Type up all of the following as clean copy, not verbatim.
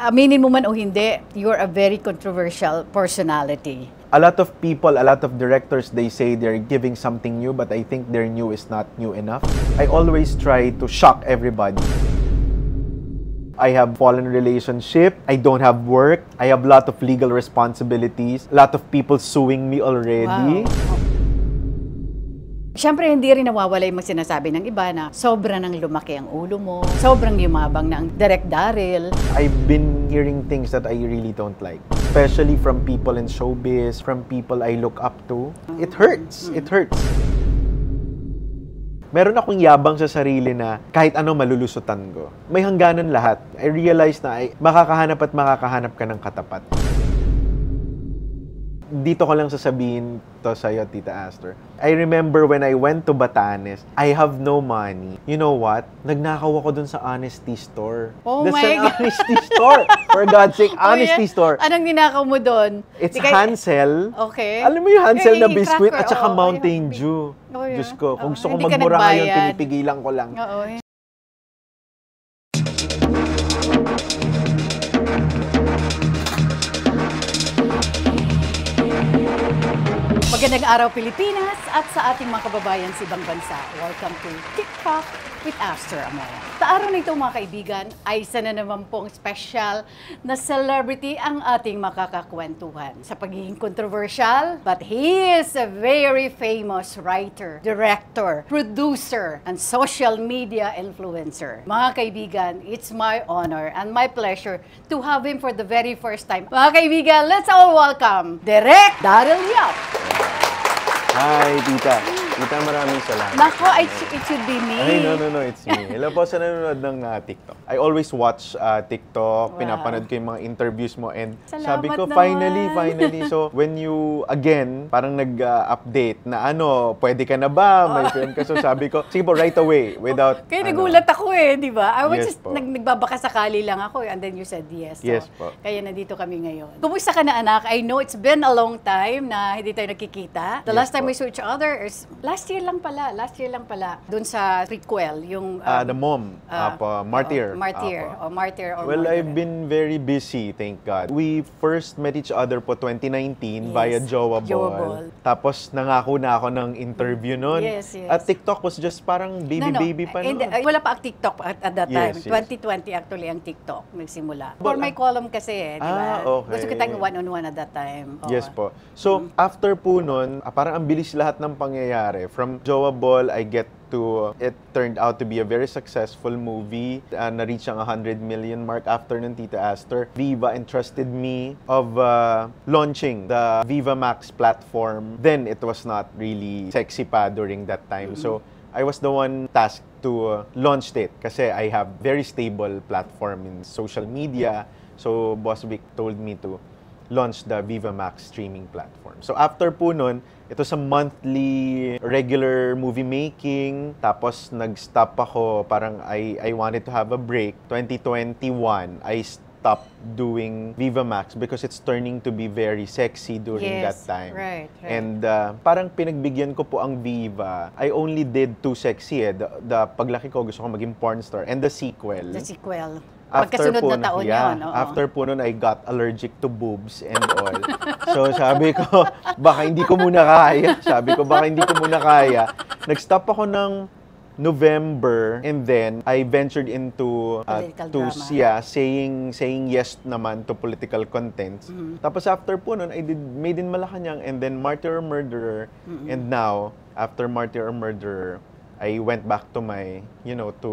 aminin mo man o hindi, you're a very controversial personality. A lot of people, a lot of directors, they say they're giving something new, but I think their new is not new enough. I always try to shock everybody. I have fallen relationship, I don't have work, I have a lot of legal responsibilities, a lot of people suing me already. Wow. Siyempre, hindi rin nawawala yung sinasabi ng iba na sobra nang lumaki ang ulo mo, sobrang yumabang na ang Direk Daryl. I've been hearing things that I really don't like, especially from people in showbiz, from people I look up to. It hurts. It hurts. Meron akong yabang sa sarili na kahit ano malulusutan ko. May hangganan lahat. I realize na makakahanap at makakahanap ka ng katapat. Dito ko lang sasabihin to sa'yo, Tita Aster. I remember when I went to Batanes, I have no money. You know what? Nagnakaw ako dun sa Honesty Store. Oh That's my an God. Honesty Store! For God's sake, Honesty Store. Anong ninakaw mo dun? It's Hansel. Okay. Alam mo yung Hansel na Yung biscuit cracker, at saka oo, Mountain yung- Dew. Oh, yeah. Diyos ko, kung gusto ko Hindi ka magmura ngayon, nagbayad. pinipigilan ko lang. Oo. Magandang araw, Pilipinas, at sa ating mga kababayan sa ibang bansa. Welcome to TikTok with Aster Amora. Sa araw na ito, mga kaibigan, ay isa na naman pong special na celebrity ang ating makakakwentuhan. Sa pagiging controversial, but he is a very famous writer, director, producer, and social media influencer. Mga kaibigan, it's my honor and my pleasure to have him for the very first time. Mga kaibigan, let's all welcome Direk Daryl Yap. Hi, Tita. Tita, maraming salamat. Nako, it should be me. Ay, no, it's me. Hello po sa nanonood ng TikTok. I always watch TikTok, pinapanood ko yung mga interviews mo, and sabi ko, Salamat finally. So, when you, again, parang nag-update na pwede ka na ba? May film ka. So, sabi ko, sige po, right away, without, Kaya nagulat ako di ba? I was Yes just, po. nagbabakasakali lang ako, and then you said yes. So, Yes po. Kaya nandito kami ngayon. Kumusta ka na, anak? I know it's been a long time na hindi tayo nakikita. The Yes last time po. we saw each other is last year lang pala. Doon sa prequel, yung... the mom, Martyr. Martyr. Apo. Martyr or Well, Martyr. I've been very busy, thank God. We first met each other po 2019 via Jowa Ball. Tapos nangako na ako ng interview noon. Yes. At TikTok was just parang baby pa Hindi, noon. wala pa ang TikTok at that time. Yes. 2020 actually ang TikTok nagsimula. But, For my column kasi, di ba? okay. Gusto kitang one-on-one at that time. Oo. Yes po. So, after po nun, parang ang bilis lahat ng pangyayari. From Jowa Ball, I get to, it turned out to be a very successful movie. Na-reach ang 100 million mark after ng Tita Aster. Viva entrusted me of launching the Viva Max platform. Then, it was not really sexy pa during that time. So, I was the one tasked to launch it kasi I have very stable platform in social media. So, Boss Vic told me to launch the Viva Max streaming platform. So after po nun, ito sa monthly regular movie making, tapos nag-stop ako, parang I wanted to have a break. 2021, I stopped doing Viva Max because it's turning to be very sexy during that time. Right. And parang pinagbigyan ko po ang Viva. I only did too sexy The paglaki ko, gusto ko maging porn star. And the sequel. Pagkasunod na taon yun. Oo. After po nun, I got allergic to boobs and all. So sabi ko, baka hindi ko muna kaya. Nag-stop ako ng November, and then I ventured into Political drama. saying yes naman to political contents. Tapos after po nun, I did Made in Malacanang, and then Martyr or Murderer, and now after Martyr or Murderer, I went back to my, to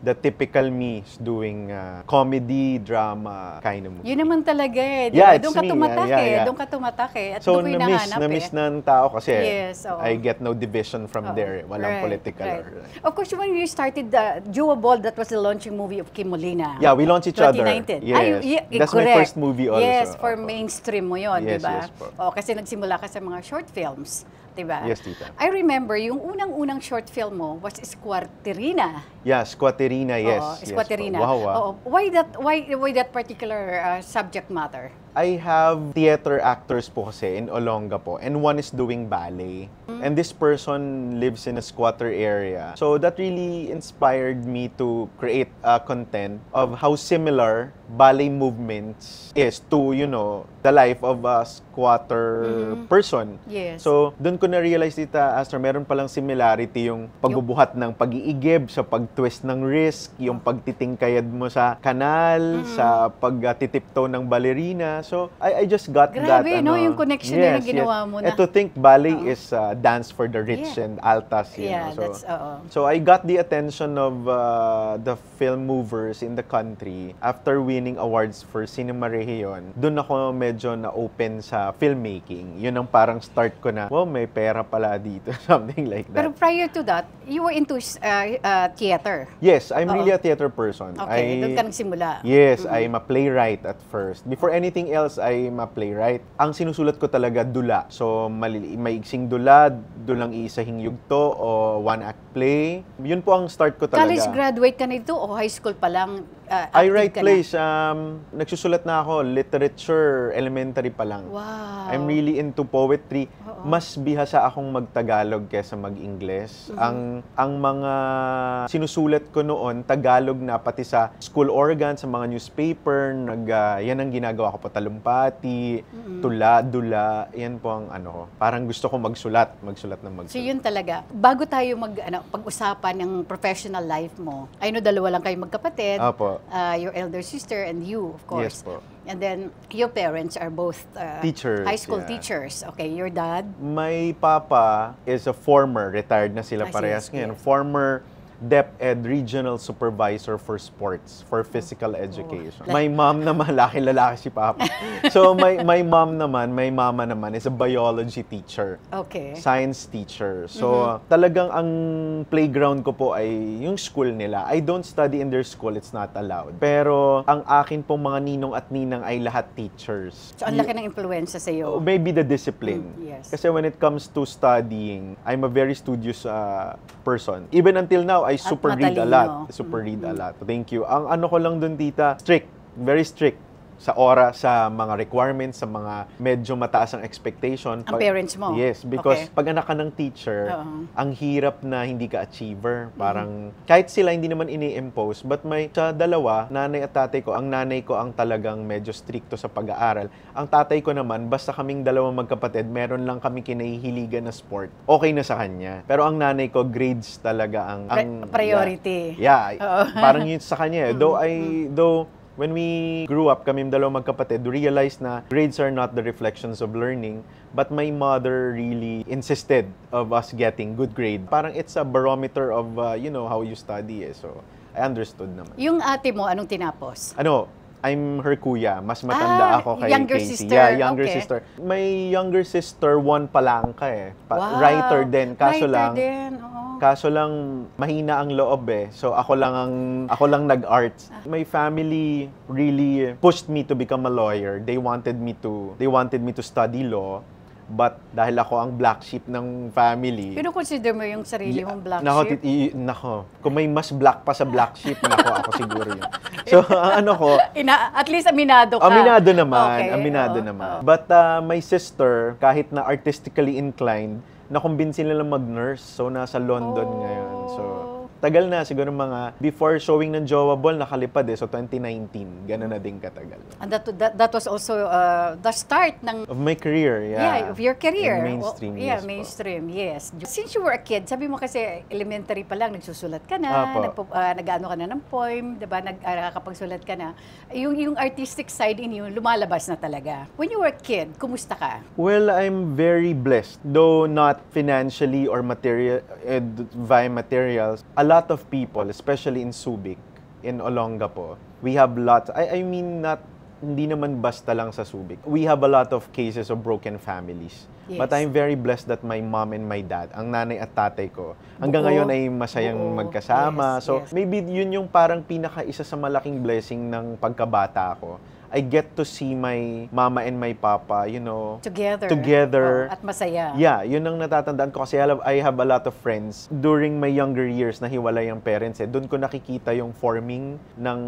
the typical me doing comedy, drama kind of movie. Yun naman talaga Yeah, it's Doon ka me. tumatak Yeah. Doon ka tumatak At So, doon ko hinahanap na-miss ng tao kasi Yes, oo. I get no division from there. Walang political. Right. Or, Of course, when you started the Jowa Ball, that was the launching movie of Kim Molina. Yeah, we launched each other. 2019. Yes. That's my correct. first movie also. Yes, for Opo. mainstream mo yun, Yes, di ba? yes po. Kasi nagsimula ka sa mga short films, di ba? Yes, Tita. I remember, yung unang-unang short film mo was Squarterina. Yeah, Squaterina, yes. Oo, Squaterina. Yes, wow. Oo. Why that particular subject matter? I have theater actors po kasi in Olongapo and one is doing ballet. And this person lives in a squatter area. So that really inspired me to create a content of how similar ballet movements is to, the life of a squatter person. Yes. So, doon ko na-realize, Tita Astor, meron palang similarity yung pagbubuhat ng pag-iigib sa pag-twist ng wrist, yung pagtitingkayad mo sa kanal, sa pagtitiptoe ng ballerina. So, I just got that. Grabe, no? Yung connection na ginawa mo na. And to think ballet is dance for the rich and altas. So, I got the attention of the film movers in the country after winning awards for Cinema Region. Doon ako medyo na-open sa filmmaking. Yun ang parang start ko na, wow, may pera pala dito. Something like that. Pero prior to that, you were into theater. Yes, I'm really a theater person. Okay, doon ka nagsimula. Yes, I'm a playwright at first. Before anything else, I'm a playwright. Ang sinusulat ko talaga, dula. So, maiksing dula, dulang iisahing yugto o one-act play. Yun po ang start ko talaga. College graduate ka na ito o high school pa lang? I write plays. Nagsusulat na ako, literature, elementary pa lang. Wow. I'm really into poetry. Mas bihasa akong mag-Tagalog kesa mag-Ingles. Ang mga sinusulat ko noon, Tagalog na pati sa school organ, sa mga newspaper, yan ang ginagawa ko po, talumpati, tula, dula, yan po ang parang gusto ko magsulat ng magsulat. So yun talaga. Bago tayo pag-usapan ng professional life mo, I know dalawa lang kayo magkapatid. Opo. Your elder sister and you, of course. Yes po. And then, your parents are both teachers, high school teachers. Okay, your dad? My papa is a former, retired na sila parehas ngayon, former DepEd Regional Supervisor for Sports, for Physical Education. My mom naman, lalaki si Papa. So, my mama naman is a biology teacher. Okay. Science teacher. So, talagang ang playground ko po ay yung school nila. I don't study in their school, it's not allowed. Pero, ang akin pong mga ninong at ninang ay lahat teachers. So, ang laki ng influensya sa iyo. Maybe the discipline. Yes. Kasi when it comes to studying, I'm a very studious person. Even until now, I super read a lot. Super read a lot. Thank you. Ang ko lang dun, Tita, strict. Very strict. Sa oras, sa mga requirements, sa mga medyo mataas ang expectation. Ang parents mo? Yes, because pag anak ka ng teacher, ang hirap na hindi ka achiever. Parang, kahit sila hindi naman ini-impose, but sa dalawa, nanay at tatay ko, ang nanay ko ang talagang medyo stricto sa pag-aaral. Ang tatay ko naman, basta kaming dalawang magkapatid, meron lang kami kinahihiligan na sport, okay na sa kanya. Pero ang nanay ko, grades talaga ang priority. Yeah, parang yun sa kanya. Though, when we grew up, kami dalawang magkapatid, realized na grades are not the reflections of learning, but my mother really insisted of us getting good grade. Parang it's a barometer of, how you study. So, I understood naman. Yung ate mo, anong tinapos? I'm her kuya. Mas matanda ako kay younger Casey. sister. Yeah, younger sister. My younger sister, Juan Palangka Wow. Writer din. Kaso Kaso lang mahina ang loob eh. So ako lang nag-arts. My family really pushed me to become a lawyer. They wanted me to study law. But dahil ako ang black sheep ng family. Pero consider mo yung sarili mong black sheep? Nako, kung may mas black pa sa black sheep, ako siguro yun. So, At least aminado ka. Aminado naman, Okay, naman. But my sister, kahit na artistically inclined, nakumbinsin nila mag-nurse. So, nasa London ngayon. So, tagal na, siguro before showing ng Jowa Ball, nakalipad So, 2019, gano'n na din katagal. And that was also the start of my career, of your career. In mainstream, mainstream, yes. Since you were a kid, sabi mo kasi elementary pa lang, nagsusulat ka na, nag-ano ka na ng poem, diba? Nakakapagsulat ka na. Yung artistic side in you, lumalabas na talaga. When you were a kid, kumusta ka? Well, I'm very blessed. Though not financially or via materials, a lot of people, especially in Subic, in Olongapo, we have lots. I mean, hindi naman basta lang sa Subic. We have a lot of cases of broken families. Yes. But I'm very blessed that my mom and my dad, ang nanay at tatay ko, hanggang ngayon ay masayang magkasama. Maybe yun yung parang isa sa malaking blessing ng pagkabata ko. I get to see my mama and my papa, you know, Together. At masaya. Yeah, yun ang natatandaan ko kasi I have a lot of friends during my younger years na hiwalay ang parents eh. Doon ko nakikita yung forming ng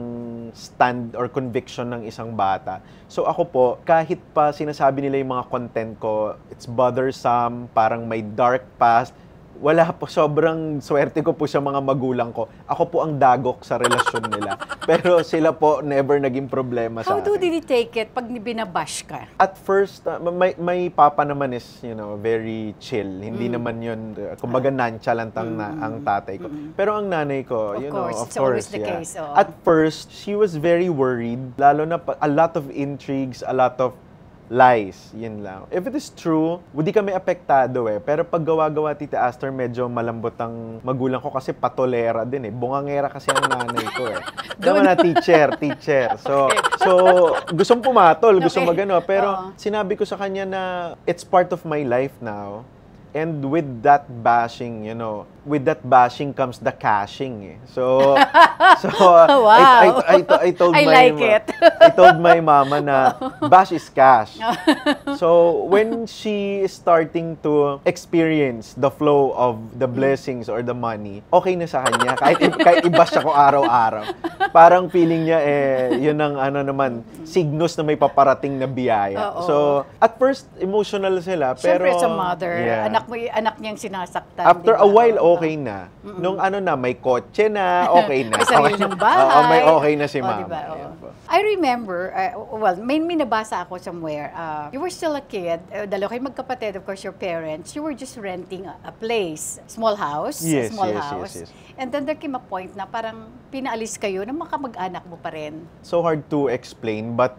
stand or conviction ng isang bata. So ako po, kahit pa sinasabi nila yung mga content ko, it's bothersome, parang may dark past, wala po, sobrang swerte ko po sa mga magulang ko. Ako po ang dagok sa relasyon nila. Pero sila po never naging problema sa How akin. do they take it pag binabash ka? At first, my papa naman is, you know, very chill. Hindi naman yun, kumbaga nonchalant ang tatay ko. Pero ang nanay ko, you know, of It's course, always the case. At first, she was very worried. Lalo na a lot of intrigues, a lot of lies, yun lang. If it is true, hindi kami apektado eh. Pero pag gawa-gawa Tita Aster, medyo malambot ang magulang ko kasi patolera din eh. Bungangera kasi ang nanay ko eh. Naman na teacher. So, so gustong pumatol, gustong magano. Pero sinabi ko sa kanya na it's part of my life now. And with that bashing, you know, with that bashing comes the cashing. Eh. So Wow. I told I my like it. I told my mama na bash is cash. So when she is starting to experience the flow of the blessings or the money, okay na sa kanya. Kahit i-bash ako araw-araw. Parang feeling niya yun ang signos na may paparating na biyaya. So at first emotional sila, pero Siyempre, as a mother, yeah. anak niyang sinasaktan. After diba? a while, okay na. Nung may kotse na, okay na. May sarili ng bahay. Oo, may okay na si mama. Diba? Ayan po. I remember, may nabasa ako somewhere, you were still a kid, dalawa kayo magkapatid, of course, your parents, you were just renting a place, small house, Yes. And then there came a point na parang pinaalis kayo na makamag-anak mo pa rin. So hard to explain, but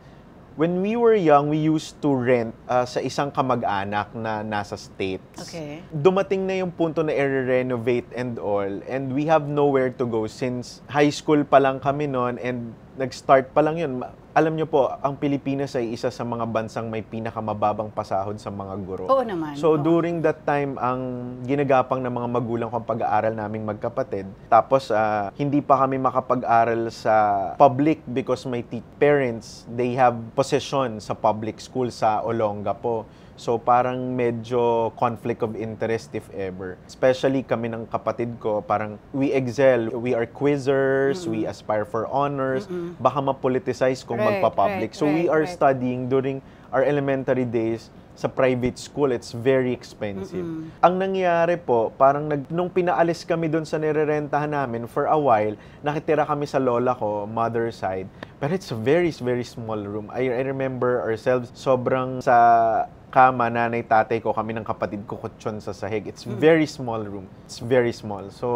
when we were young, we used to rent sa isang kamag-anak na nasa States. Okay. Dumating na yung punto na i-renovate and all, and we have nowhere to go since high school pa lang kami noon and nag-start pa lang yun. Alam nyo po, ang Pilipinas ay isa sa mga bansang may pinakamababang pasahod sa mga guro. Oo naman. So during that time, ang ginagapang ng mga magulang ko ang pag-aaral naming magkapatid. Tapos hindi pa kami makapag-aral sa public because my parents, they have possession sa public school sa Olongapo. So parang medyo conflict of interest if ever. Especially kami ng kapatid ko, parang we excel, we are quizzers, we aspire for honors, baka ma-politicize kung magpa-public. So we are studying during our elementary days sa private school. It's very expensive. Ang nangyari po, parang nung pinaalis kami doon sa nirerentahan namin for a while, nakitira kami sa lola ko, mother side. Pero it's a very, very small room. I remember ourselves, sobrang sa kama, nanay, tatay ko, kami ng kapatid ko, kutsyon sa sahig. It's very small room. It's very small. So,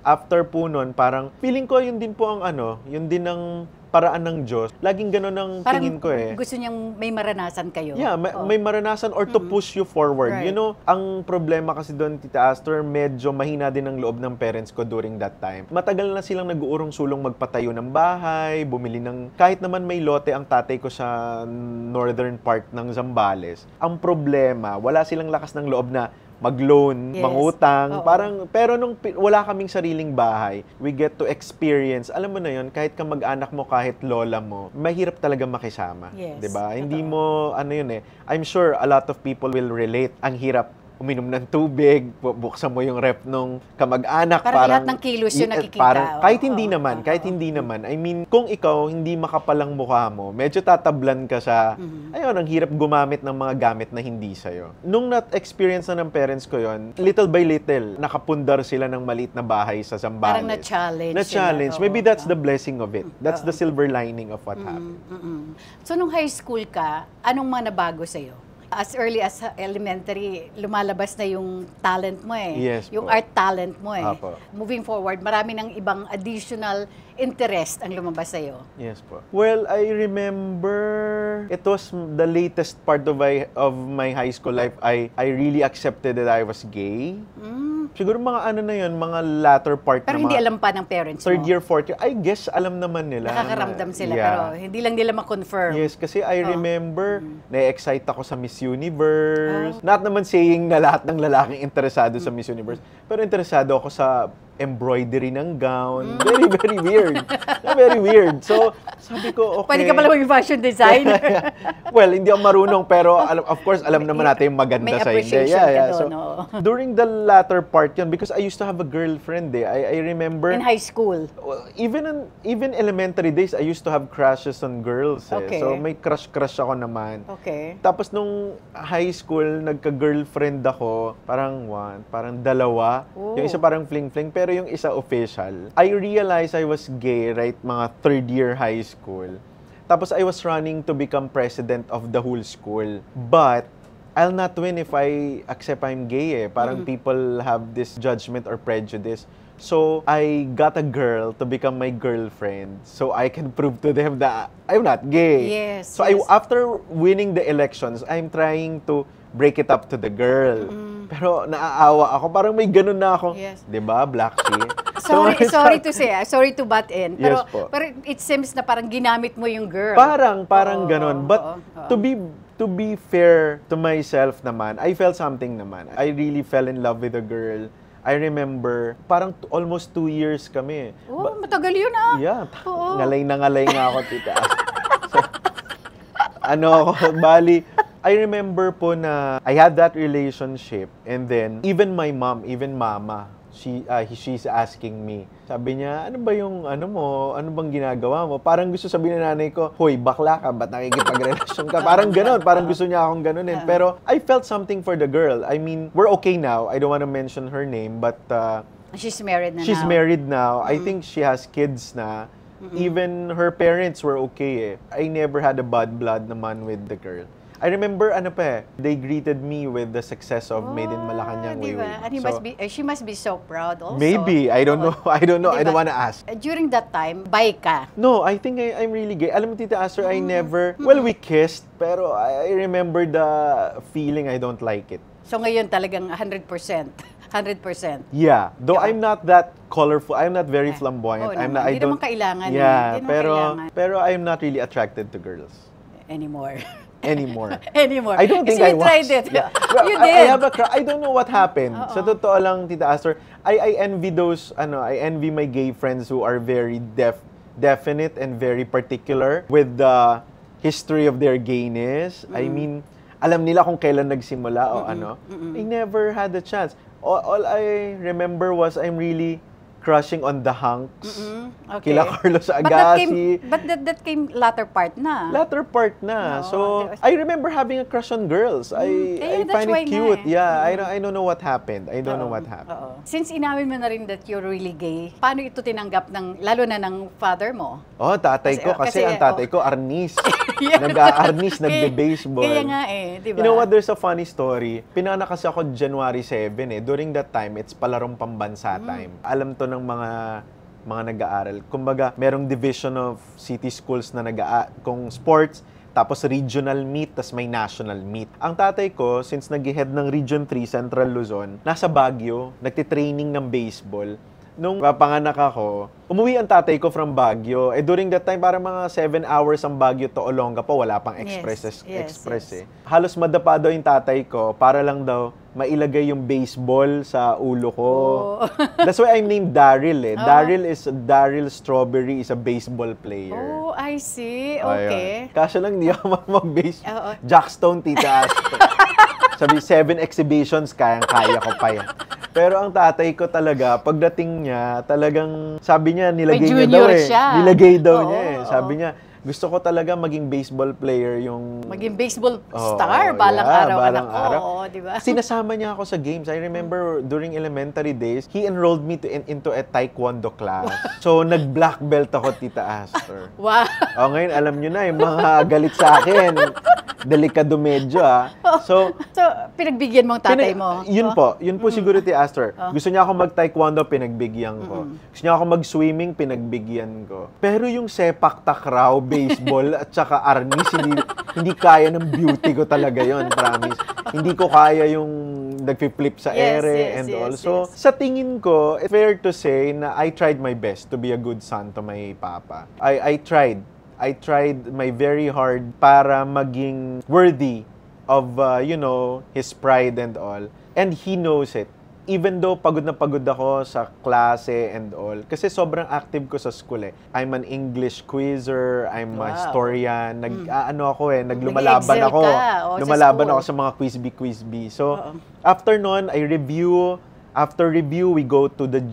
after po nun, parang feeling ko yun din po ang yun din ang paraan ng Diyos. Laging gano'n ang tingin ko eh. Gusto niyang may maranasan kayo. Yeah, may maranasan or to push you forward. Right. You know, ang problema kasi doon, Tita Astor, medyo mahina din ang loob ng parents ko during that time. Matagal na silang nag-uurong-sulong magpatayo ng bahay, bumili ng, kahit naman may lote ang tatay ko sa northern part ng Zambales. Ang problema, wala silang lakas ng loob na mag-loan, mangutang, parang, pero nung wala kaming sariling bahay, we get to experience, alam mo na yun, kahit kamag-anak mo, kahit lola mo, mahirap talaga makisama. Yes. Diba? Hindi mo, I'm sure a lot of people will relate, ang hirap uminom ng tubig, buksan mo yung rep nung kamag-anak. Parang lahat ng kilos yun nakikita. Parang, kahit hindi naman. I mean, kung ikaw hindi makapalang mukha mo, medyo tatablan ka sa, ayun, ang hirap gumamit ng mga gamit na hindi sa'yo. Nung na-experience na ng parents ko yon, little by little, nakapundar sila ng maliit na bahay sa Zambales. Parang na-challenge. Na-challenge. Maybe that's the blessing of it. That's the silver lining of what happened. So, nung high school ka, anong mga nabago sa'yo? As early as elementary, lumalabas na yung talent mo eh. Yes yung po. art talent mo eh. Apo. Moving forward, marami ng ibang additional interest ang lumabas sa'yo. Yes po. Well, I remember it was the latest part of my high school life. I really accepted that I was gay. Siguro mga mga latter part Pero na hindi mga alam pa ng parents mo. third year, fourth year. I guess alam naman nila. Nakakaramdam sila, Yeah. pero hindi lang nila ma-confirm. Yes, kasi I remember, na-excite ako sa Miss Universe. Not naman saying na lahat ng lalaking interesado sa Miss Universe, pero interesado ako sa embroidery ng gown. Very, very weird. Very weird. So, sabi ko, okay. Pwede ka pala maging fashion designer. Well, hindi ako marunong, pero of course, alam naman natin yung maganda May sa hindi. appreciation ka doon, no? During the latter part yun, because I used to have a girlfriend I remember... In high school? Well, even elementary days, I used to have crushes on girls. Okay. So, may crush ako naman. Okay. Tapos nung high school, nagka-girlfriend ako, parang dalawa. Oh. Yung isa parang fling-fling, pero yung isa official. I realized I was gay right mga third year high school. Tapos I was running to become president of the whole school. But I'll not win if I accept I'm gay eh. Parang people have this judgment or prejudice. So, I got a girl to become my girlfriend so I can prove to them that I'm not gay. Yes, So, yes. after winning the elections, I'm trying to break it up to the girl. Pero naaawa ako. Parang may ganun na ako. Yes. Diba, Black Sheep? Sorry to say, sorry to butt in. Pero, Yes po. pero it seems na parang ginamit mo yung girl. Parang Oo, ganun. oo, But oo. to be fair to myself naman, I felt something naman. I really fell in love with a girl. I remember, parang almost 2 years kami. Oh, matagal yun ah. Yeah. Oo. Ngalay na ngalay nga ako, tita. So, bali, I remember po na I had that relationship and then even my mom, even mama, she's asking me. Sabi niya, ano ba yung ano bang ginagawa mo? Parang gusto sabihin ng nanay ko, hoy, bakla ka, ba't nakikipagrelasyon ka? Parang gano'n, parang gusto niya akong gano'n. Pero I felt something for the girl. I mean, we're okay now. I don't want to mention her name, but She's married na she's now. married now. I think she has kids na. Even her parents were okay eh. I never had a bad blood naman with the girl. I remember, they greeted me with the success of Made in Malacanang diba? Wayway. And she must be so proud also. Maybe. I don't know. I don't know. I Diba? don't want to ask. During that time, bi ka. No, I think I'm really gay. Alam mo, Tita Aster, I never... Well, we kissed, pero I remember the feeling I don't like it. So ngayon talagang 100%. 100%. Yeah. Though Yeah. I'm not that colorful. I'm not very flamboyant. Oo I'm naman. not, I Hindi don't... naman kailangan eh. Yeah, Hindi naman kailangan. pero I'm not really attracted to girls. Anymore. Anymore. Anymore. I don't think Kasi I you was. tried it. Yeah. You I did. have I don't know what happened. Sa totoo lang, Tita Astor, I envy those, I envy my gay friends who are very definite and very particular with the history of their gayness. I mean, alam nila kung kailan nagsimula o ano. I never had the chance. All I remember was I'm really crushing on the hunks. Okay. Kila Carlos But Agassi. that came latter part na. Latter part na. No, So, there was- I remember having a crush on girls. I that's find why it nga cute. eh. Yeah, I don't know what happened. I don't know what happened. Oo. Since inamin mo na rin that you're really gay, paano ito tinanggap lalo na ng father mo? Oh, tatay ko. Kasi, Kasi ang tatay ko, arnis. Yeah. Nag-arnis, nagbe-baseball. Kaya nga eh, di ba? You know what? There's a funny story. Pinanak kasi ako January 7 eh. During that time, it's palarong pambansa time. Alam to ng mga nag-aaral. Kumbaga, merong division of city schools na kung sports, tapos regional meet, tas may national meet. Ang tatay ko, since nag-head ng Region 3, Central Luzon, nasa Baguio, nagtitraining ng baseball. Nung papanganak ako, umuwi ang tatay ko from Baguio. During that time, parang mga 7 hours ang Baguio to Olonga pa, wala pang express yes. eh. Halos madapa daw yung tatay ko para lang daw mailagay yung baseball sa ulo ko. Oh. That's why I'm named Daryl eh. Daryl Strawberry is a baseball player. Oh, I see. Ayun. Okay. Kaso lang hindi ako mag-baseball. Oo. Jackstone, Tita Astro. Sabi, 7 exhibitions, kayang-kaya ko pa yan. Pero ang tatay ko talaga, pagdating niya, talagang, sabi niya, nilagay niya daw junior eh. siya. Nilagay daw Oo, niya eh. oo. Sabi niya, gusto ko talaga maging baseball player yung... Maging baseball Oo, star, balang yeah, araw, balang anak ko. araw. Oo, di ba? Sinasama niya ako sa games. I remember during elementary days, he enrolled me into a taekwondo class. So, nag-black belt ako, Tita Astor. Wow. Ngayon, alam niyo na, yung mga galit sa akin, delikado medyo So, pinagbigyan mo ang tatay mo. Yun po siguro, Tita Astor. Gusto niya ako mag-taekwondo, pinagbigyan ko. Gusto niya ako mag-swimming, pinagbigyan ko. Pero yung sepak takraw, baseball, at saka arnis, hindi kaya ng beauty ko talaga yon, promise. Hindi ko kaya yung nagfi-flip sa ere and all. So, sa tingin ko, it's fair to say na I tried my best to be a good son to my papa. I tried my very hard para maging worthy of, his pride and all. And he knows it. even though pagod na pagod ako sa klase and all, kasi sobrang active ko sa school eh. I'm an English quizzer, I'm a historian, naglumalaban Nag-excel ako. ka, sa Lumalaban school. ako sa mga quiz-bee. So, after nun, after review, we go to the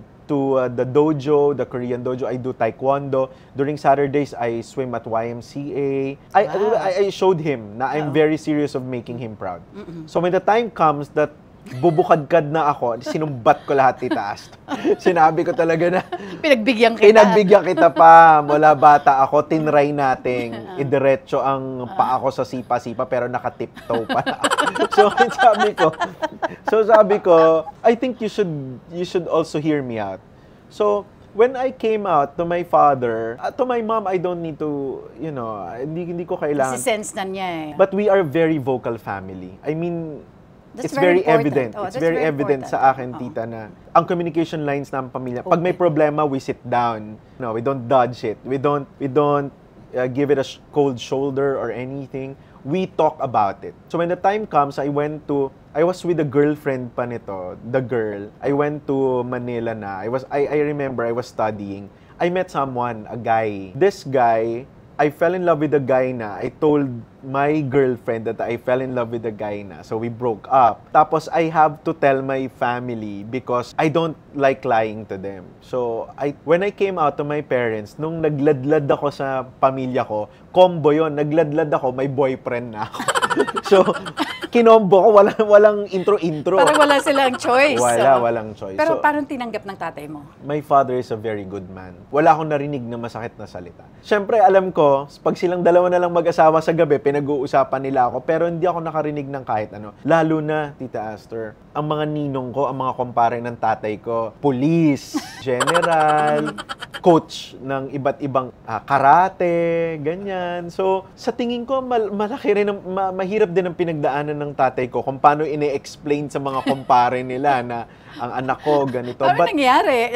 dojo, the Korean dojo. I do taekwondo. During Saturdays, I swim at YMCA. I showed him na I'm very serious of making him proud. So when the time comes that bubukadkad na ako, sinumbat ko lahat itaas. Sinabi ko talaga na, Pinagbigyan kita. pinagbigyan kita pa. Mula bata ako, tinry nating idiretso ang paa ko sa sipa-sipa pero naka-tiptoe pa na ako. sabi ko, I think you should also hear me out. So, when I came out to my father, to my mom, I don't need to, hindi ko kailangan. Sense na niya eh. But we are very vocal family. I mean, That's it's very important. evident. Oh, It's that's very very evident important. sa akin, tita, na ang communication lines ng pamilya. Pag may problema, we sit down. No, we don't dodge it. We don't give it a cold shoulder or anything. We talk about it. So when the time comes, I was with a girlfriend pa nito, the girl. I went to Manila na. I remember I was studying. I met someone, a guy. This guy, I fell in love with the guy na. I told my girlfriend that I fell in love with the guy na. So we broke up. Tapos I have to tell my family because I don't like lying to them. So when I came out to my parents, nung nagladlad ako sa pamilya ko, combo yon, nagladlad ako, may boyfriend na ako. So, kinombo ko, walang intro-intro. Parang wala silang choice. Walang choice. Pero So, parang tinanggap ng tatay mo. my father is a very good man. Wala akong narinig na masakit na salita. Siyempre, alam ko, pag silang dalawa na lang mag-asawa sa gabi, pinag-uusapan nila ako, pero hindi ako nakarinig ng kahit ano. Lalo na, Tita Aster, ang mga ninong ko, ang mga kumpare ng tatay ko, police, general, coach ng iba't ibang karate, ganyan. So, sa tingin ko, malaki rin, mahirap din ang pinagdaanan ng tatay ko kung paano ine-explain sa mga kumpare nila na ang anak ko ganito. Ano nangyari?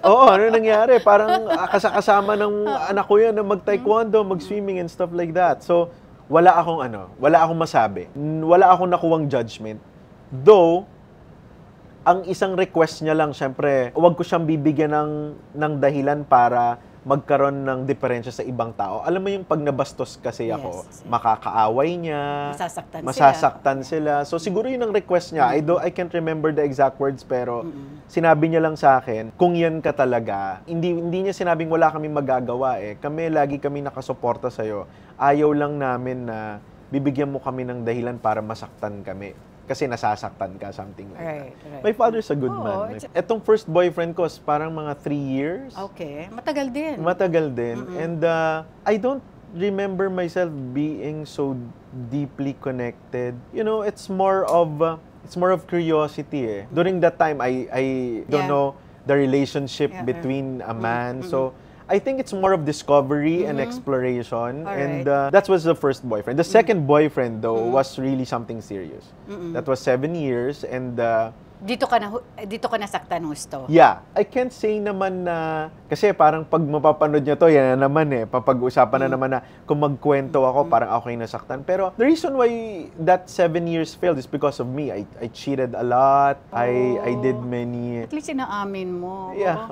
Oo, ano nangyari? Parang kasama ng anak ko yan na mag-taekwondo, mag-swimming and stuff like that. So, wala akong masabi. Wala akong nakuwang judgment. Though, ang isang request niya lang, syempre, huwag ko siyang bibigyan ng dahilan para magkaroon ng diferensya sa ibang tao. Alam mo yung pag nabastos kasi ako, makakaaway niya, masasaktan sila. So siguro yun ang request niya. I can't remember the exact words, pero sinabi niya lang sa akin, kung yan ka talaga, hindi niya sinabing wala kaming magagawa eh. Lagi kami nakasuporta sa'yo. Ayaw lang namin na bibigyan mo kami ng dahilan para masaktan kami. Kasi nasasaktan ka, something like that. Right. My father's a good man. Etong first boyfriend ko, parang mga 3 years. Okay. Matagal din. Matagal din. And I don't remember myself being so deeply connected. You know, it's more of curiosity eh. During that time, I don't know the relationship between a man. So, I think it's more of discovery and exploration. And that was the first boyfriend. The second boyfriend, though, was really something serious. That was 7 years. And dito ka nasaktan husto. yeah, I can't say naman na, kasi parang pag mapapanood niya to, yan na naman eh, papag-usapan na naman na kung magkwento ako, parang ako yung nasaktan. Pero the reason why that 7 years failed is because of me. I cheated a lot. I did many... At least inaamin mo. Yeah,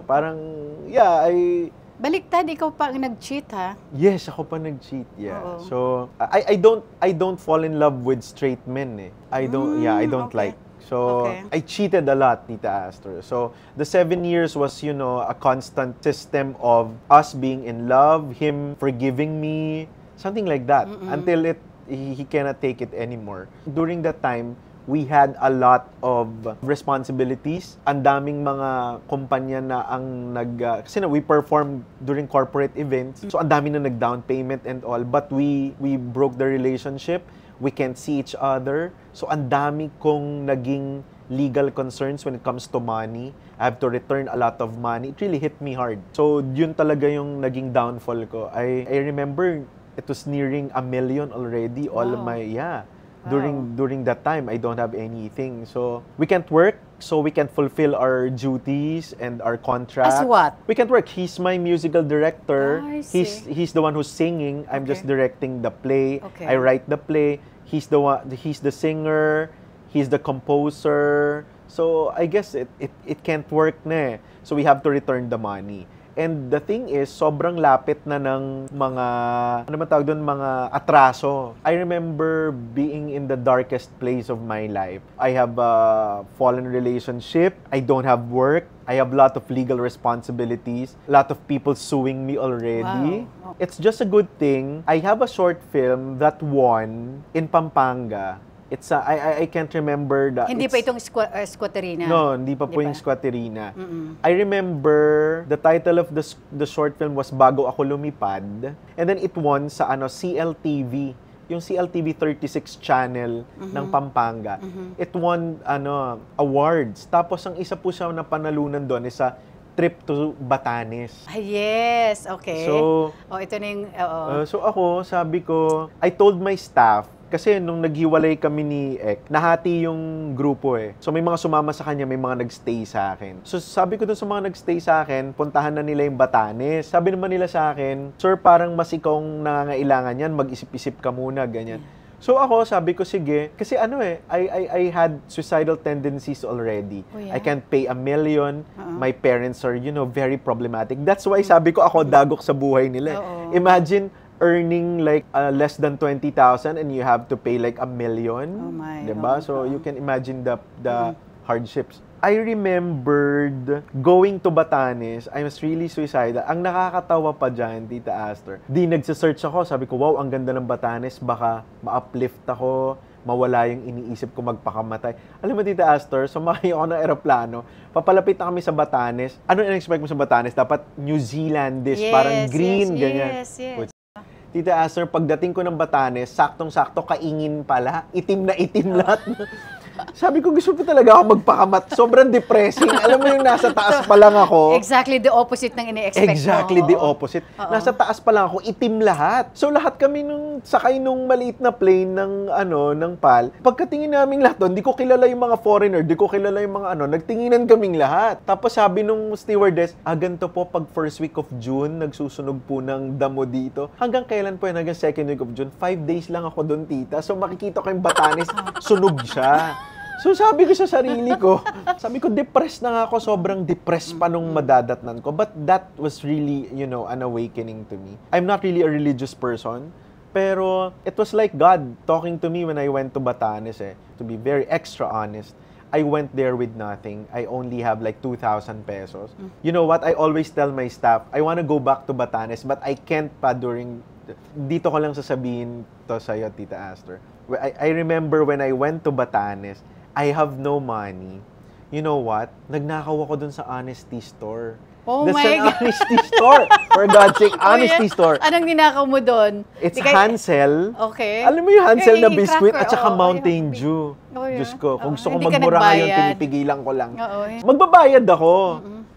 Baliktad, ikaw pa ang nag-cheat, ha? Yes, ako pa nag-cheat. Yeah. So I don't fall in love with straight men eh. I don't like. So I cheated a lot, Tita Aster. So the 7 years was, a constant system of us being in love, him forgiving me, something like that, until he cannot take it anymore. During that time, we had a lot of responsibilities. Ang daming mga kumpanya na ang kasi we perform during corporate events. So ang dami na nag-down payment and all. But we broke the relationship. We can't see each other. So ang dami kong naging legal concerns when it comes to money. I have to return a lot of money. It really hit me hard. So yun talaga yung naging downfall ko. I remember it was nearing 1 million already. All my, During that time, I don't have anything. So, we can't work, so we can't fulfill our duties and our contract. As what? We can't work. He's my musical director. I see. He's the one who's singing. I'm just directing the play. Okay. I write the play. He's the singer. He's the composer. So, I guess it can't work na eh. So, we have to return the money. And the thing is, sobrang lapit na ng mga, ano man tawag doon, mga atraso. I remember being in the darkest place of my life. I have a fallen relationship. I don't have work. I have a lot of legal responsibilities. A lot of people suing me already. Wow. It's just a good thing. I have a short film that won in Pampanga. It's I can't remember the... Hindi pa itong Squatterina? No, hindi pa po yung Squatterina. I remember the title of the short film was Bago Ako Lumipad. And then it won sa CLTV. Yung CLTV 36 channel ng Pampanga. It won awards. Tapos ang isa po siya na panalunan doon is sa trip to Batanes. Yes, okay. So, ito na yung... so ako, sabi ko, I told my staff, kasi nung naghiwalay kami ni Ek, nahati yung grupo eh. So may mga sumama sa kanya, may mga nagstay sa akin. So sabi ko dun sa mga nagstay sa akin, puntahan na nila yung Batanes. Sabi naman nila sa akin, sir, parang mas ikaw nangangailangan yan, mag-isip-isip ka muna, ganyan. So ako, sabi ko, sige. Kasi I had suicidal tendencies already. Oh, yeah? I can't pay $1 million. My parents are, very problematic. That's why sabi ko, ako dagok sa buhay nila. Imagine, earning like less than 20,000 and you have to pay like $1 million. Oh my. Diba? So you can imagine the hardships. I remembered going to Batanes. I was really suicidal. Ang nakakatawa pa dyan, Tita Aster, di nagsasearch ako. Sabi ko, wow, ang ganda ng Batanes. Baka ma-uplift ako, mawala yung iniisip ko magpakamatay. Alam mo, Tita Aster, sumakay ako ng aeroplano, papalapit na kami sa Batanes. Ano in-expect mo sa Batanes? Dapat New Zealandis, parang green, ganyan. Yes. Tita Aster, pagdating ko ng Batanes, saktong-sakto, kaingin pala. Itim na itim lahat. Sabi ko, gusto ko talaga ako magpakamat. Sobrang depressing. Alam mo yung nasa taas pa lang ako. Exactly the opposite ng ini-expect mo. Exactly the opposite. Nasa taas pa lang ako, itim lahat. So lahat kami sakay nung maliit na plane ng PAL. Pagkatingin namin lahat doon, di ko kilala yung mga foreigner, di ko kilala yung mga nagtinginan kaming lahat. Tapos sabi nung stewardess, ganito po pag first week of June, nagsusunog po ng damo dito. Hanggang kailan po yun? Hanggang second week of June. 5 days lang ako doon, tita. So makikita ko yung Batanes, sunog siya. So sabi ko sa sarili ko, depressed na nga ako, sobrang depressed pa nung madadatnan ko. But that was really, an awakening to me. I'm not really a religious person, pero it was like God talking to me when I went to Batanes eh. To be very extra honest, I went there with nothing. I only have like 2,000 pesos. You know what? I always tell my staff, I want to go back to Batanes, but I can't pa dito ko lang sasabihin to sa'yo, Tita Aster. I remember when I went to Batanes, I have no money. You know what? Nagnakaw ako dun sa Honesty Store. Oh That's my an God. Honesty Store. For God's sake, Honesty Store. Anong ninakaw mo doon? It's Hansel. Okay. Alam mo yung Hansel na biscuit at saka Oo, Mountain Dew. yeah. Diyos ko, kung gusto ko Hindi ka magmura ngayon, nagbayad. pinipigilan ko lang. Oo. Magbabayad ako.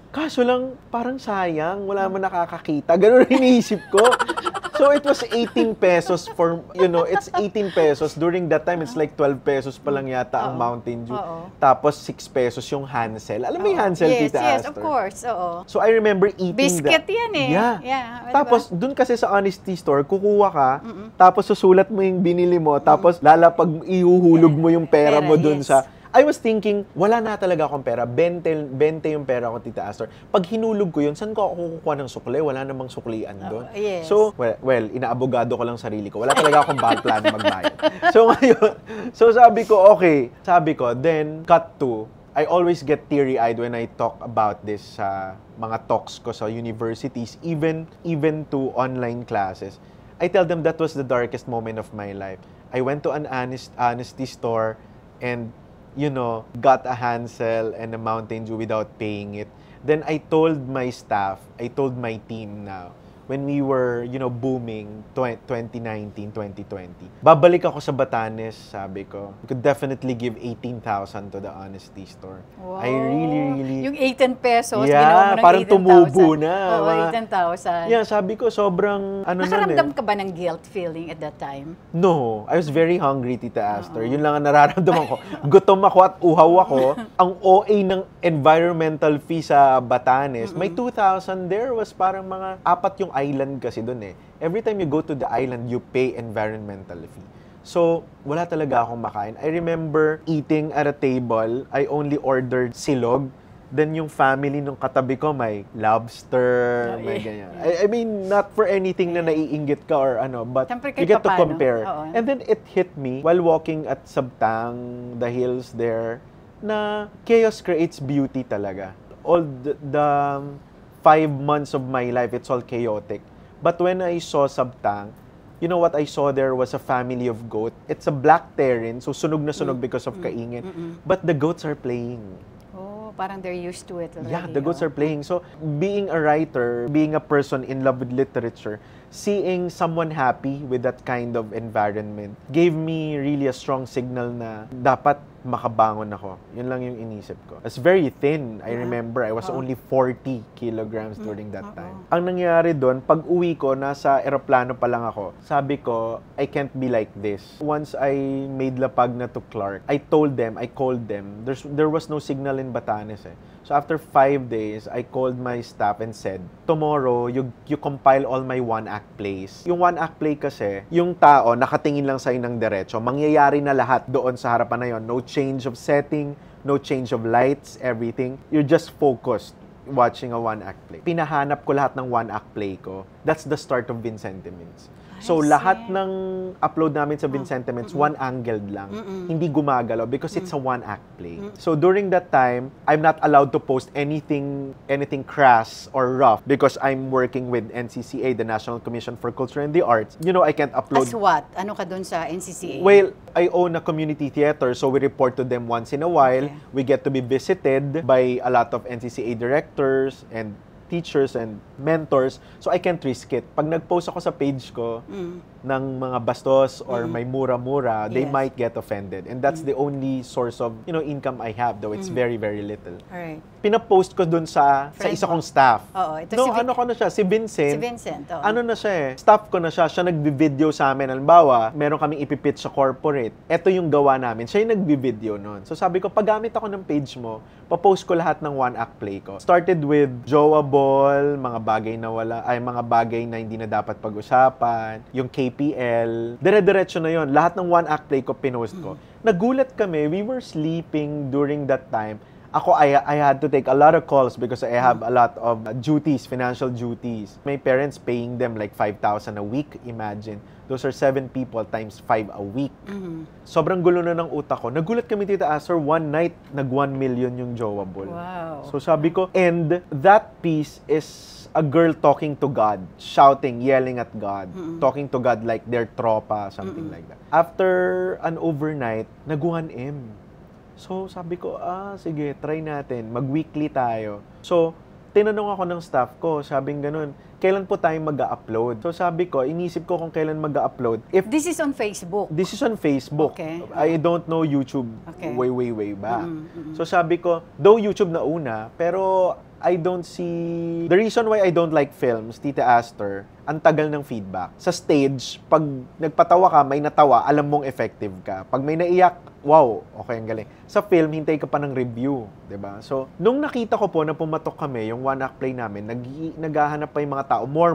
Kaso lang, parang sayang. Wala man nakakakita. Ganun ang iniisip ko. So it was 18 pesos for, it's 18 pesos. During that time, it's like 12 pesos pa lang yata ang Mountain Dew. Tapos 6 pesos yung Hansel. Alam mo yung Hansel, Tita Aster? Yes, of course. Oo. So I remember eating Biscuit that. yan eh. Yeah. Tapos dun kasi sa Honesty Store, kukuha ka, tapos susulat mo yung binili mo, tapos ihuhulog mo yung pera mo dun sa... I was thinking, wala na talaga akong pera. 20 yung pera ko, Tita Aster. Pag hinulog ko yun, saan ko ako kukuha ng sukli? Wala namang suklian doon. Yes. So, well, inaabogado ko lang sarili ko. Wala talaga akong bad plan magbayad. So, ngayon, sabi ko, okay. Sabi ko, then, cut to, I always get teary-eyed when I talk about this sa mga talks ko sa universities, even to online classes. I tell them that was the darkest moment of my life. I went to an Honesty Store and got a Hansel and a Mountain Dew without paying it. Then I told my staff, I told my team now, when we were, booming 2019, 2020. Babalik ako sa Batanes, sabi ko. I could definitely give 18,000 to the Honesty Store. Wow. I really... Yung 18 pesos, yeah, ginawa mo ng parang 18,000. tumubo na. Oo, 18,000. Yeah, sabi ko, sobrang, Nakaramdam ka ba ng guilt feeling at that time? No. I was very hungry, Tita Aster. Yun lang ang nararamdaman ko. Gutom ako at uhaw ako. Ang OA ng environmental fee sa Batanes, may 2,000 there was parang mga 4 yung island kasi doon eh. Every time you go to the island, you pay environmental fee. So, wala talaga akong makain. I remember eating at a table, I only ordered silog. Then yung family nung katabi ko may lobster, may ganyan. I mean, not for anything na naiinggit ka or ano, but Siyempre you kahit get to papaano. compare. Oo. And then it hit me while walking at Sabtang, the hills there, na chaos creates beauty talaga. All the 5 months of my life, it's all chaotic. But when I saw Sabtang, you know what I saw there was a family of goat. It's a black terrain, so sunog na sunog because of kaingin. But the goats are playing. Oh, parang they're used to it already. Yeah, the goats are playing. So, being a writer, being a person in love with literature, seeing someone happy with that kind of environment gave me really a strong signal na dapat makabangon ako. Yun lang yung inisip ko. I was very thin. I remember, I was only 40 kilograms during that time. Ang nangyari doon, pag uwi ko, nasa eroplano pa lang ako, sabi ko, I can't be like this. Once I made lapag na to Clark, I told them, I called them. There was no signal in Batanes eh. So after 5 days, I called my staff and said, tomorrow, you compile all my one-act plays. Yung one-act play kasi, yung tao nakatingin lang sa'yo ng diretso, mangyayari na lahat doon sa harapan na yon. No change of setting, no change of lights, everything. You're just focused watching a one-act play. Pinahanap ko lahat ng one-act play ko. That's the start of Vincentiments. So, lahat ng upload namin sa Vincentiments, one-angled lang. Hindi gumagalaw because it's a one-act play. So, during that time, I'm not allowed to post anything crass or rough because I'm working with NCCA, the National Commission for Culture and the Arts. You know, I can't upload... As what? Ano ka dun sa NCCA? Well, I own a community theater, so we report to them once in a while. Okay. We get to be visited by a lot of NCCA directors and teachers and mentors, so I can't risk it. Pag nag-post ako sa page ko ng mga bastos or may mura-mura, they might get offended. And that's the only source of, income I have, though it's very, very little. Alright. Pinapost ko dun sa isa kong staff. Oo, ito No, si ano ko na siya, si Vincent. Si Vincent, oo. Ano na siya eh, staff ko na siya nagbi-video sa amin. Halimbawa, meron kaming ipipitch sa corporate. Ito yung gawa namin. Siya yung nagbi-video nun. So sabi ko, paggamit ako ng page mo, papost ko lahat ng one-act play ko. Started with Jowa Ball, mga mga bagay na hindi na dapat pag-usapan, yung KPL. Dire-diretso na yon. Lahat ng one-act play ko, pinost ko. Nagulat kami, we were sleeping during that time. Ako, I had to take a lot of calls because I have a lot of duties, financial duties. My parents paying them like 5,000 a week, imagine. Those are 7 people times 5 a week. Sobrang gulo na ng utak ko. Nagulat kami, Tita Astor, one night, nag-1 million yung Jowa Ball. Wow. So sabi ko, and that piece is a girl talking to God, shouting, yelling at God, talking to God like their tropa, something like that. After an overnight, nag-1M. So, sabi ko, sige, try natin. Mag-weekly tayo. So, tinanong ako ng staff ko, sabing ganun, kailan po tayo mag-upload? So, sabi ko, inisip ko kung kailan mag-upload. This is on Facebook? This is on Facebook. Okay. I don't know YouTube Okay. way back. So, sabi ko, though YouTube na una, pero I don't see... The reason why I don't like films, Tita Astor, ang tagal ng feedback. Sa stage, pag nagpatawa ka, may natawa, alam mong effective ka. Pag may naiyak, wow, okay, ang galing. Sa film, hintay ka pa ng review, 'di ba? So, nung nakita ko po na pumatok kami, yung one-act play namin, naghahanap pa yung mga tao, more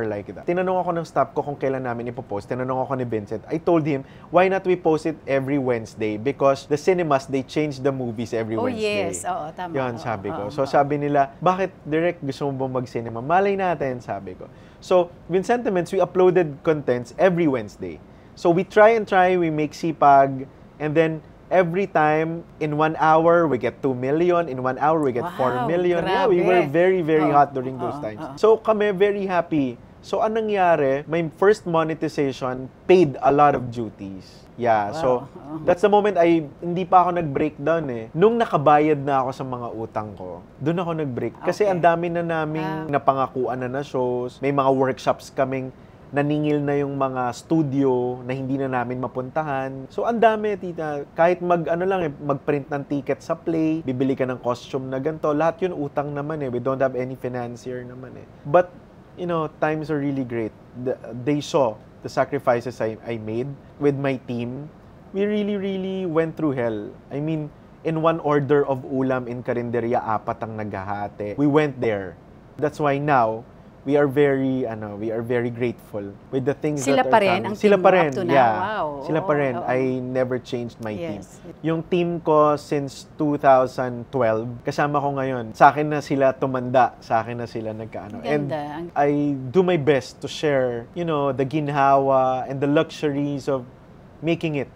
like that. Tinanong ako ng staff ko kung kailan namin ipopost. Tinanong ako ni Vincent. I told him, why not we post it every Wednesday? Because the cinemas, they change the movies every Wednesday. Yes. Oo, tama. Yun, sabi ko. So, sabi nila, bakit direct gusto mo bang mag-cinema? Malay natin, sabi ko. So, Vincentiments, we uploaded contents every Wednesday. So, we try, we make sipag, and then, every time, in 1 hour, we get 2 million. In 1 hour, we get 4 million. Grabe. Yeah, we were very, very hot during those times. So, kami, very happy. So, anong nangyari? My first monetization paid a lot of duties. Yeah, so, that's the moment hindi pa ako nag-breakdown eh. Nung nakabayad na ako sa mga utang ko, doon ako nag-break. Kasi ang dami na naming napangakuan na shows. May mga workshops kaming naningil na yung mga studio na hindi na namin mapuntahan. So, ang dami, Tita. Kahit mag-print ng ticket sa play, bibili ka ng costume na ganito, lahat yun utang naman eh. We don't have any financier naman eh. But, times are really great. They saw the sacrifices I made with my team. We really, really went through hell. I mean, in one order of ulam in Karinderya, 4 ang naghahati. We went there. That's why now, we are very grateful with the things Sila that pa are rin coming. ang Sila team pa mo rin, up to now? yeah. Wow. Sila pa rin. Oo. I never changed my team. Yes. Yung team ko since 2012, kasama ko ngayon. Sa akin na sila tumanda, sa akin na sila nagkaano. And Ganda. I do my best to share, the ginhawa and the luxuries of making it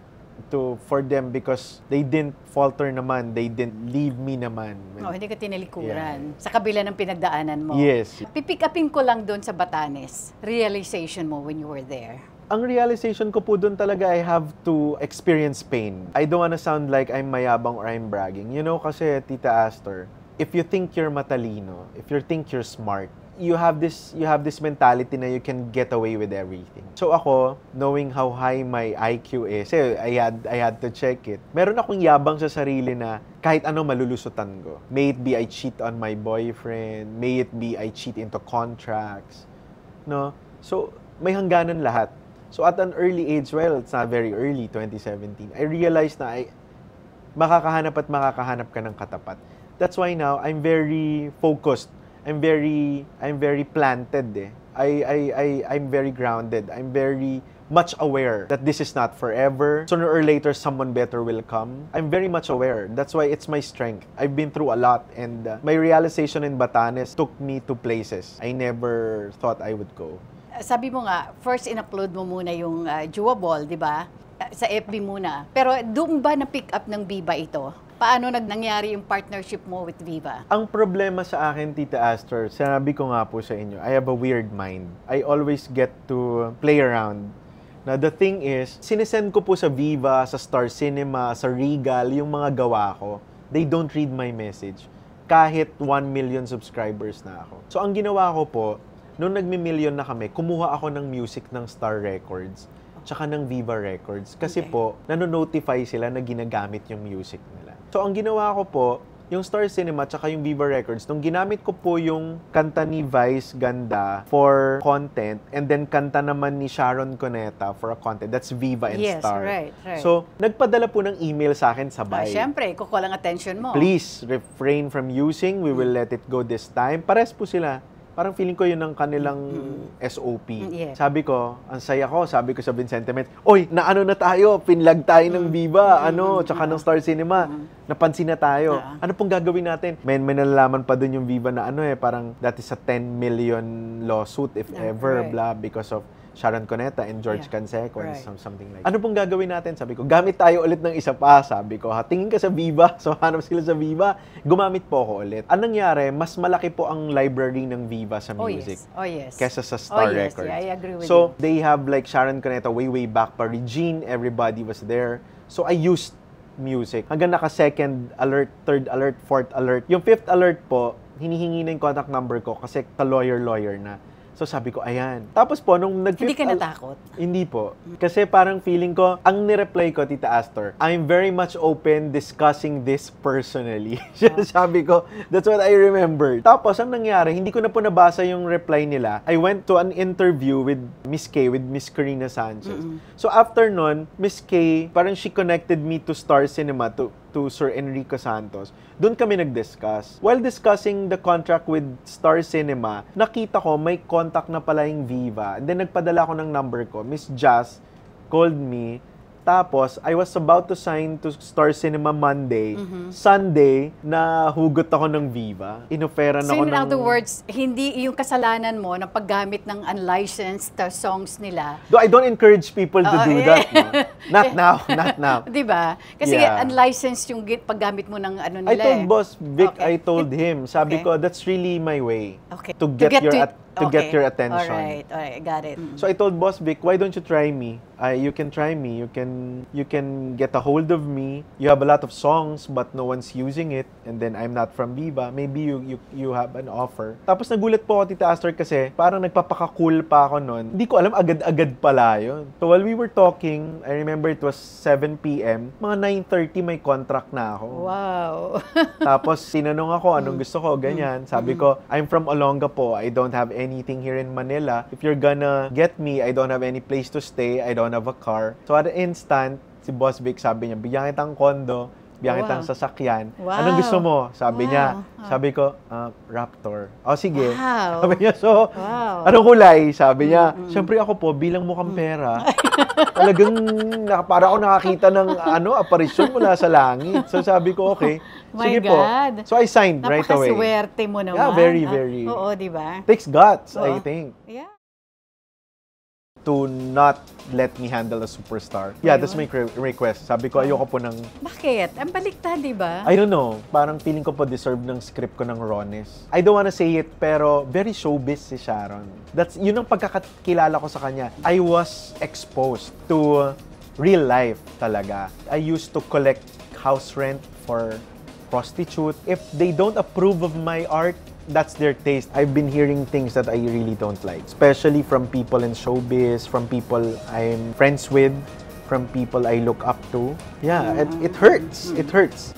for them because they didn't falter naman, they didn't leave me naman. Hindi ka tinalikuran. Sa kabila ng pinagdaanan mo. Yes. Pipick upin ko lang doon sa Batanes. Realization mo when you were there. Ang realization ko po doon talaga, I have to experience pain. I don't wanna sound like I'm mayabang or I'm bragging. Kasi Tita Astor, if you think you're matalino, if you think you're smart, you have this mentality na you can get away with everything. So ako, knowing how high my IQ is, I had to check it. Meron akong yabang sa sarili na kahit ano malulusutan ko. May it be I cheat on my boyfriend, may it be I cheat into contracts, no? So may hangganan lahat. So at an early age, well, it's not very early, 2017, I realized na makakahanap ka ng katapat. That's why now I'm very focused. I'm very planted. I'm very grounded. I'm very much aware that this is not forever. Sooner or later, someone better will come. I'm very much aware. That's why it's my strength. I've been through a lot, and my realization in Batanes took me to places I never thought I would go. Sabi mo nga, first in-upload mo muna yung Jewable, di ba? Sa FB muna. Pero doon ba na-pick up ng Viva ito? Paano nangyari yung partnership mo with Viva? Ang problema sa akin, Tita Astor, sinabi ko nga po sa inyo, I have a weird mind. I always get to play around. Now, the thing is, sinesend ko po sa Viva, sa Star Cinema, sa Regal, yung mga gawa ko. They don't read my message. Kahit 1 million subscribers na ako. So, ang ginawa ko po, nung nagmi-million na kami, kumuha ako ng music ng Star Records tsaka ng Viva Records. Kasi po, nanonotify sila na ginagamit yung music nila. So, ang ginawa ko po, yung Star Cinema tsaka yung Viva Records, nung ginamit ko po yung kanta ni Vice Ganda for content, and then kanta naman ni Sharon Cuneta for a content, that's Viva and Star. Right. So, nagpadala po ng email sa akin sabay. Siyempre, kukuha lang attention mo. Please, refrain from using, we will let it go this time. Pares po sila. Parang feeling ko yun ang kanilang SOP. Yeah. Sabi ko, ang saya ko, sabi ko sa Vincentimet, oy, naano na tayo, pinlag tayo ng Viva, tsaka ng Star Cinema, napansin na tayo. Ano pong gagawin natin? May nalalaman pa dun yung Viva na parang that is a 10 million lawsuit if ever, blah, because of Sharon Cuneta and George Canseco and something like that. Ano pong gagawin natin? Sabi ko, gamit tayo ulit ng isa pa. Sabi ko, tingin ka sa Viva. So, hanap sila sa Viva. Gumamit po ako ulit. Anong nangyari? Mas malaki po ang library ng Viva sa music. Oh, yes. Kesa sa Star Records. Yeah, I agree with so, you. they have like Sharon Cuneta way back pa. Regine, everybody was there. So, I used music. Hanggang naka-second alert, third alert, fourth alert. Yung fifth alert po, hinihingi na yung contact number ko kasi ka-lawyer na. So sabi ko, ayan. Tapos po, nung Hindi ka natakot? Hindi po. Kasi parang feeling ko, ang nireply ko, Tita Astor, I'm very much open discussing this personally. Sabi ko, that's what I remember. Tapos, ang nangyari, hindi ko na po nabasa yung reply nila. I went to an interview with Miss K, with Miss Karina Sanchez. So after nun, Miss K, parang she connected me to Star Cinema, to Sir Enrico Santos. Doon kami nag-discuss. While discussing the contract with Star Cinema, nakita ko may contact na pala yung Viva. And then nagpadala ko ng number ko. Miss Jazz called me. Tapos, I was about to sign to Star Cinema Monday. Sunday, nahugot ako ng Viva. Inoferan So ako in other words, hindi yung kasalanan mo na paggamit ng unlicensed songs nila. Though I don't encourage people to do that. No? Not now. Diba? Kasi unlicensed yung paggamit mo ng ano nila. I told Boss Vic, I told him, sabi ko, that's really my way to get your attention. Alright, got it. So I told Boss Vic, why don't you try me? You can try me. You can get a hold of me. You have a lot of songs, but no one's using it. And then I'm not from Viva. Maybe you have an offer. Tapos nagulat po ako, Tita Astor, kasi parang nagpapaka-cool pa ako noon. Hindi ko alam, agad-agad pala yun. So while we were talking, I remember it was 7 p.m. Mga 9:30 may contract na ako. Wow. Tapos sinanong ako, anong gusto ko, ganyan. Sabi ko, I'm from Olongapo. I don't have anything here in Manila. If you're gonna get me, I don't have any place to stay. I don't have a car. So at the instant, si Boss Vic sabi niya, bigyan kitang kondo, Biyahe Wow. tayong sasakyan. Wow. Anong gusto mo? Sabi Wow. niya. Sabi ko, Raptor. O sige. Wow. Sabi niya, so, Wow. anong kulay? Sabi niya, syempre ako po, bilang mukhang pera, talagang para ako nakakita ng aparisyon mula sa langit. So sabi ko, okay. My Sige God. po. So I signed right away. Napakaswerte mo naman. Yeah, very, very. Oo, di ba? Takes guts, Oo. I think. Yeah. To not let me handle a superstar. Yeah, that's my request. Sabi ko, ayoko po ng... Bakit? Ang baliktad, di ba? I don't know. Parang feeling ko po deserve ng script ko ng rawness. I don't wanna say it, pero very showbiz si Sharon. Yun ang pagkakakilala ko sa kanya. I was exposed to real life talaga. I used to collect house rent for prostitute. If they don't approve of my art, that's their taste. I've been hearing things that I really don't like, especially from people in showbiz, from people I'm friends with, from people I look up to. Yeah, it hurts. It hurts.